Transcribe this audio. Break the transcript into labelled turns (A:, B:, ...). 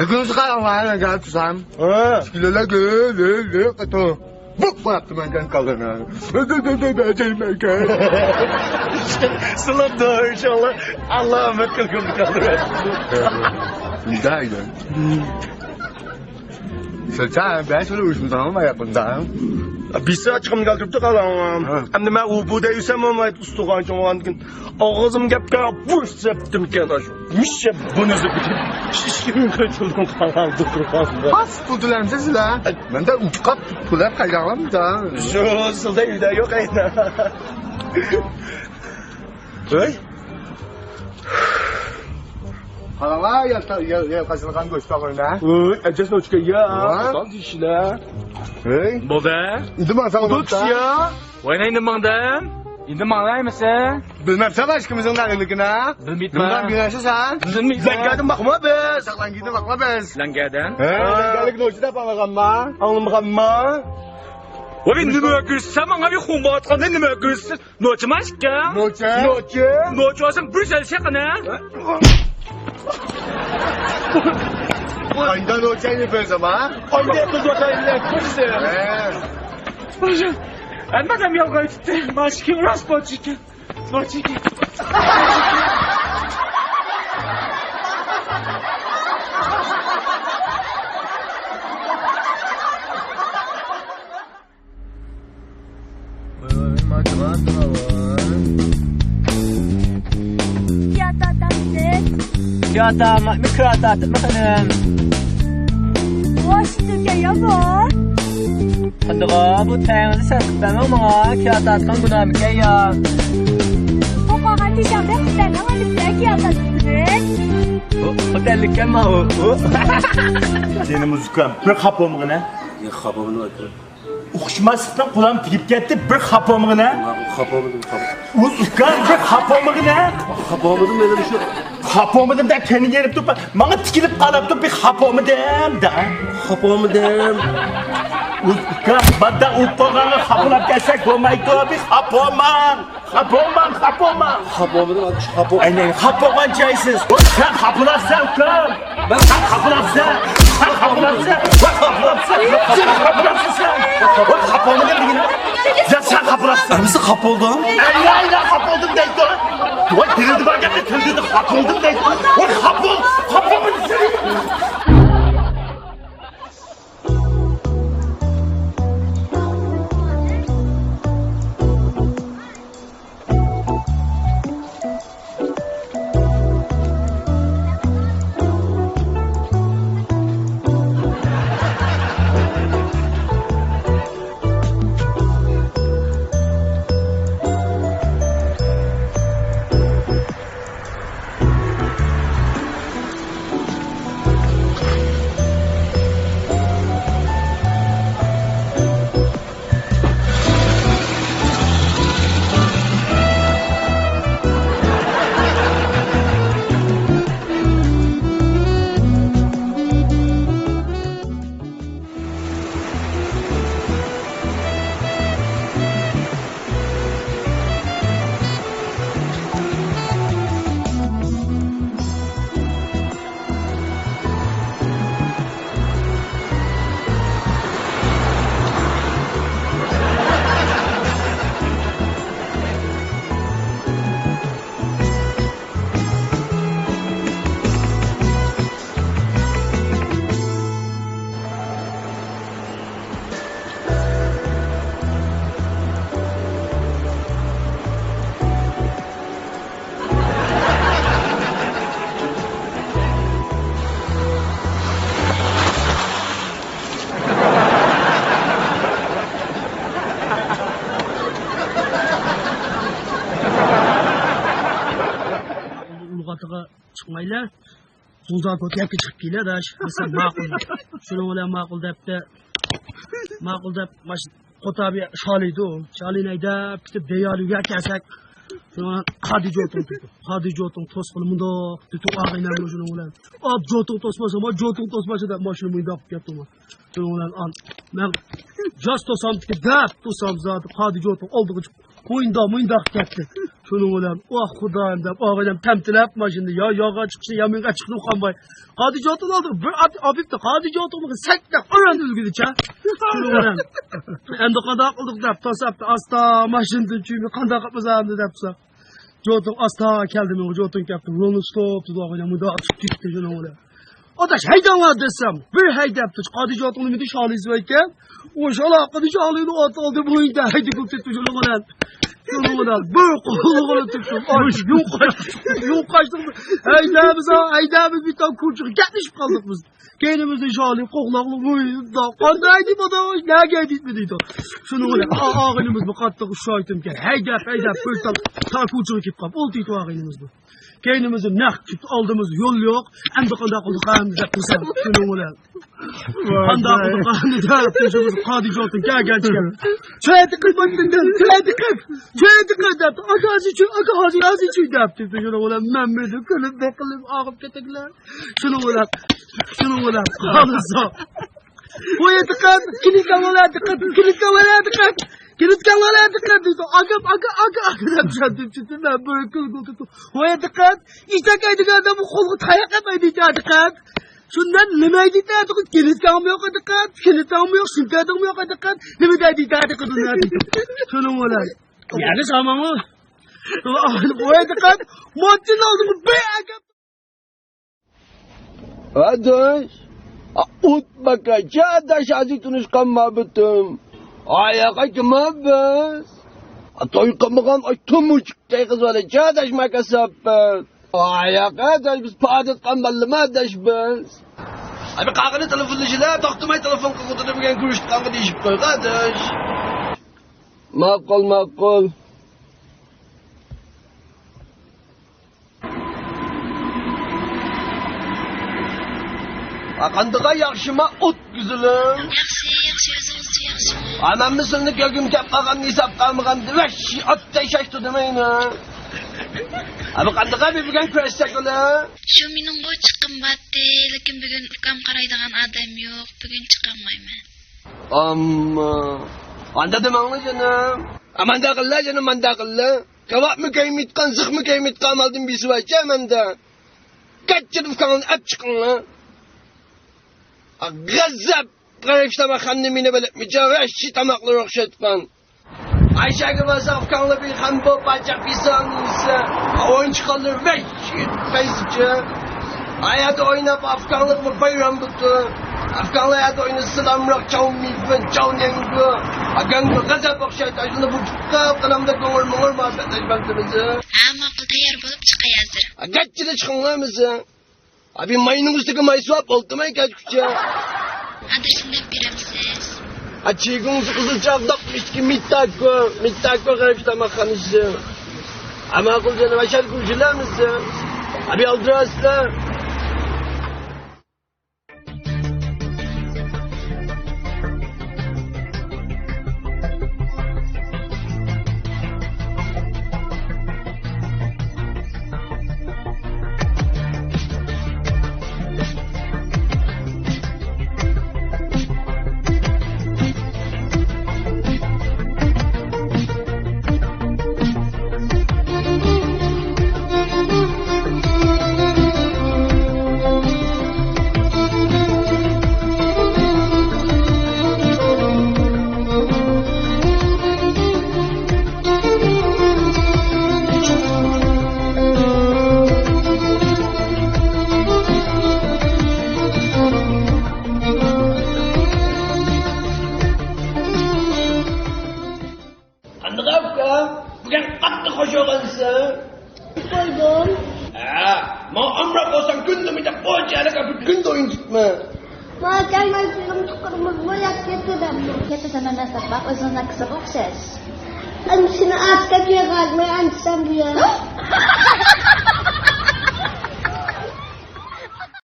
A: Gün çıkarım var gel tutsam. Skilele gel kato. Buk yaptım ben kalına.
B: Sıladı inşallah. Allah'ım kılgın kalır.
A: Güzel. Sen ben şöyle uçmuşum ama yakından.
B: Bir saat çıkım kaldırıp da kalamam. Hem de ben bu da yüzem ama ustuğancım olan gün. Ağzım gep kara buş septim kenar. Mişe bunu zıpıtıp şişkimin kaçırdım kalandı kurbandı.
A: Bas tutulam sizler. Ben de uçkap tutulam kayağım da.
B: Şu sılda yüzde yok ayna. Hey?
A: Hala ya kasılgan gösterine.
B: Ecesine uçka ya. Sal dişine.
A: Hey.
C: Baba.
A: İndi ben sana
B: Uduks ya.
C: Oyna indi mangdan. İndi mangay mısın?
A: Bilmem sen başkımızın nerelikine.
C: Bilmeydim
A: Bilmem
C: ben.
A: güneşi sen.
C: Bilmeydim.
B: Ben geldim bakma be.
A: Saklan gidin bakma bez.
C: Langadan.
A: Geldik noçida bana
B: Anlamadım.
C: Obi nime ökürsün? Bana bir humba atkan nime ökürsün? Noçu maşka?
A: Noçe.
C: Noçu olsun bir şey şakana.
A: Ayda noçe ne böyle zaman?
B: Anne kız vakayla kızı.
C: Hocam. Anladım ya gayet. Maşki uğraş boçiki. Boçiki.
D: Kağıtta mikrata atmakhanım.
E: 무엇이든 여보?
D: Kandığa bu tayağınızı sarkıtmam ama kağıtta atkan günahımı ya.
E: 오빠가 티셔츠 그때는 어디 blackyardasın?
D: Otellik gelme o.
B: Seni muzikam. Bir kapımına.
F: Ne kapamını var?
B: Uçmasıktan kulağım tigip gitti. Bir kapımına.
F: Kapamadım.
B: Muzikam bir kapımına.
F: Kapamadım ne bir şey.
B: Kapamadım da kendi gelip dur. Bana tikilip kalıp bir kapamadım da.
F: Kapamadım.
B: Muzikam bana uçtuğunu kapılap gelsek olmaydı. Bir kapamam. Kapamadım.
F: Kapamadım. Kapamadım.
B: Aynen kapamadan caysız. Sen kapılapsan kam. Sen kapılapsan. Sen kapılapsan. Sen kapılapsan. Sen kapılapsan sen. O kapamadım değil mi? Ya sen kapılapsan.
F: Nasıl kapıldım?
B: Aynen kapıldım değil mi? O dirildi bak ya dirildi kapıldım değil mi? O kapıldım seni.
D: Lugatıga çıkmayla. Uzak öteki çıkıp gele da mesela makul. Şunu öyle makul dep maş kota bir şalıydı o. Şalı neydi? Bitip deyalüge kesek. Şunu Hadice otun toz kılımında tutu ağıyla şunu öyle. Ab jotun tosmasa da maşını mıydı apıp yaptım. Şunu öyle an. Ben just tosam ki dep tosam zaten Hadice otun olduğu mıyında gitti. Şunun ulan, oh Xudayım dep, ağaynam temtilep maşindi, ya yağa çıkışı, ya minga çıkını ukanbay. Hadice otun oldu, bir abipti, hadice otun sekte, öğren ülgüdü ça. Şunun ulan, endi kanda akıldık dep, tasaptı, asta maşindi, çünkü kanda kapmazandı depsa. Jotun asta keldi mi, jotun kepti, rolunu stop, tudu ağaynam, müda açık gitti şunun ulan. Adaş heydanlar desem, bir heydepti, hadice otun ümidi şalıyız veyken, o şala hadice alıydı, at aldı, bunu da heydi kutsetti şunun ulan. Şunundan böyle kolunu tuttum. Ay yok kaçtık. Heydemiz bir tane kurçuk gelmiş kaldık biz. Kendimizde şali koklaklı buydu. Kandaydı bu da ne geldik mi dedi. Şunundan ağınımız bu kattık şahittim ki. Heydep böyle tane kurçuk ekip kap. Oldu ağınımız bu. Kendimizin ne aldığımız yol yok. En de kanda kıldık ağımızda kısam. Şunundan. Kanda kıldık ağımızda kısam. Hadice olsun gel. Çöğedi kız baktıktan. Çöğedi kız yaptı. Ağazı çüy yaptı. Şunundan. Mehmet'i kılıp ağıp getekler. Şunundan. Kalısa. Bu yetikad. Kilit kavala dikkat. Kilit kavala dikkat. Aga yapacağım çıktı. Ben böyle kılıp tuttum. Bu yetikad. İşte kaydık adamı kolu tayak yapmaydı dikkat. Şundan nemeydi dikkat. Kilit kalmı yok dikkat. Kilit kalmı yok. Sintedim yok dikkat. Nemeydi dikkat. Şunun olan. Yani zamanı. Bu yetikad. Muhaccın oldu mu? Be aga.
F: Adaş. Ut bakaca adaş azı tunuşkan mabıtım. Ayağa kımabız. Atoy kamagan ay tumuçuk kız var. Adaş makasapet. Ayağa adaş biz padet kamballı adaş biz. Abi kalkını telefonlaşıla taktımay telefon kakutunu bir gen görüştük kanka değişip koy adaş. Makul. Kandığa yakşıma ot güzülüm.
G: Yaxşı.
F: Anam mısırını gögüm kep kakan nisap kalmakan diveş atay şaştı demeyin ha. Abi kandığa bir bugün köşecek öyle.
G: Şu mening bu chiqqim batdi, lekin bugun ukam qaraydigan odam yo'q. Bugun chiqolmayman.
F: Amma. Anda demeyin canım. Aman da kılla canım manda kılla. Kavak mı keymit kan zık mı keymit kan aldın bir sıvayca hemen de. Kaç canım kanın at çıkın ha. Gazap. Kayıptama kendimine belirtmeyeceğim ve eşit tamaklı rokşetmen. Ayşe gibi safkanlı bir hambo bacak bir sanırsa oyuncu kalır ve eşit feyzci. Hayatı oynayıp Afganlık mı bayram butu. Afganlı hayatı oynayıp sılamrak çav milfen çav nengu. Agangı gazap okşayt aşını bu çıkkap kanamda gongul mongul muhabbetleşmektimizi.
G: Ama akıl tayar bolup çıkay hazır.
F: Kaççıda çıkınlarımızı. Abi mayının üstüki may suap oldu may kaç küçüğe.
G: Adresini dep beremsiz.
F: Açıkın kızıl çavdakmış ki mittako karışta makanışı. Ama akıl canım aşağı kurcular mısın? Abi aldırasla. Bugün katlı hoş olansa.
E: Koydum.
F: Ma amrak olsan gündü mü de boğaçayla kapıp gün de oyun gitme.
E: Ma gelmez bizim çıkarımız boyak getirdim.
G: Ketadan nasab bak o'zingizga qisib o'xshash.
E: Seni atka kuyga kalmaya antisam bu yana.